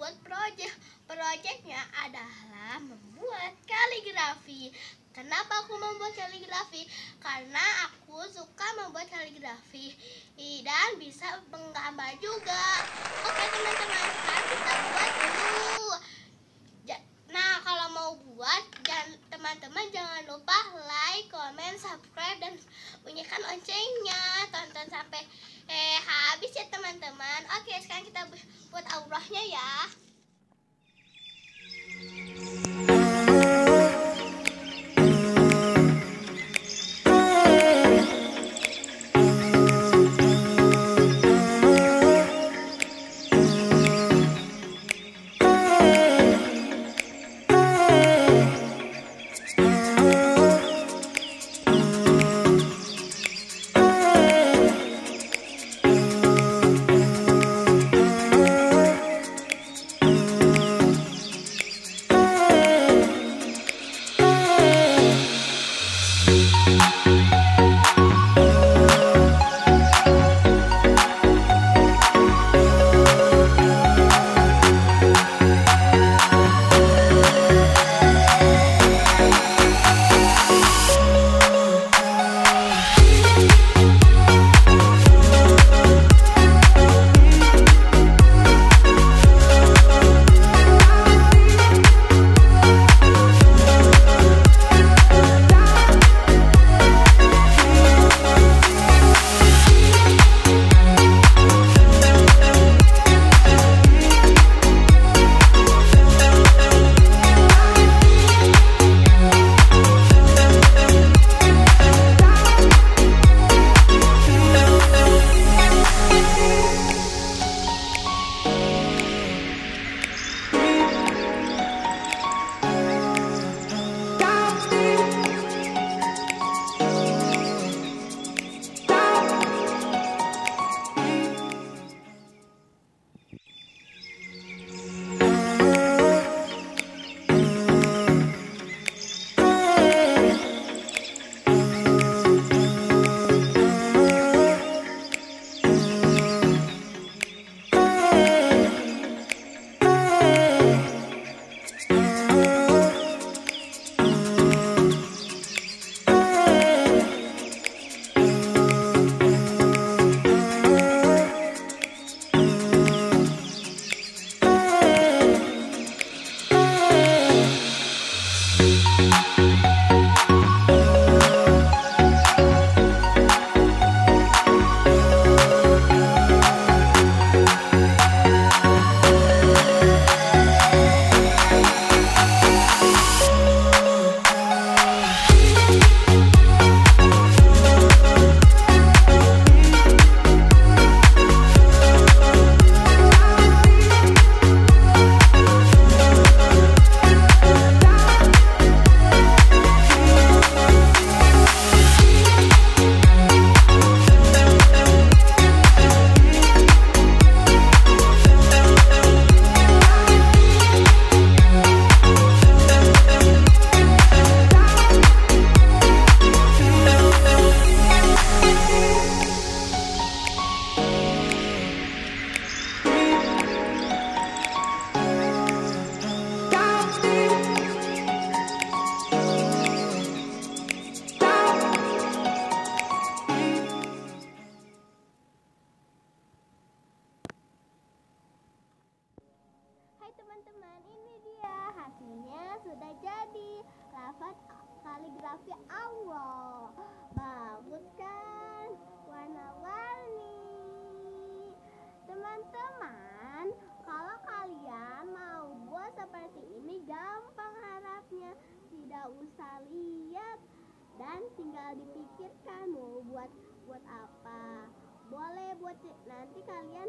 membuat proyeknya adalah membuat kaligrafi. Kenapa aku membuat kaligrafi? Karena aku suka membuat kaligrafi dan bisa menggambar juga. Oke teman-teman, sekarang kita buat dulu. Nah, kalau mau buat, teman-teman jangan lupa like, comment, subscribe, dan bunyikan loncengnya. Tonton sampai habis ya teman-teman. Oke, sekarang kita buat auranya ya. Teman-teman, ini dia hasilnya sudah jadi lafaz kaligrafi Allah. Bagus kan, warna-warni. Teman-teman, kalau kalian mau buat seperti ini gampang harapnya, tidak usah lihat dan tinggal dipikirkan mau buat apa. Boleh buat nanti kalian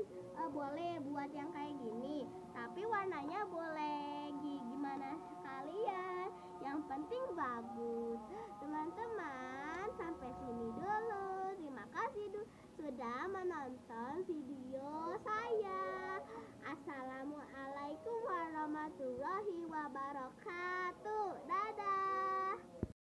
boleh buat yang kayak gini, tapi warnanya boleh gimana kalian, yang penting bagus. Teman-teman, sampai sini dulu. Terima kasih sudah menonton video saya. Assalamualaikum warahmatullahi wabarakatuh.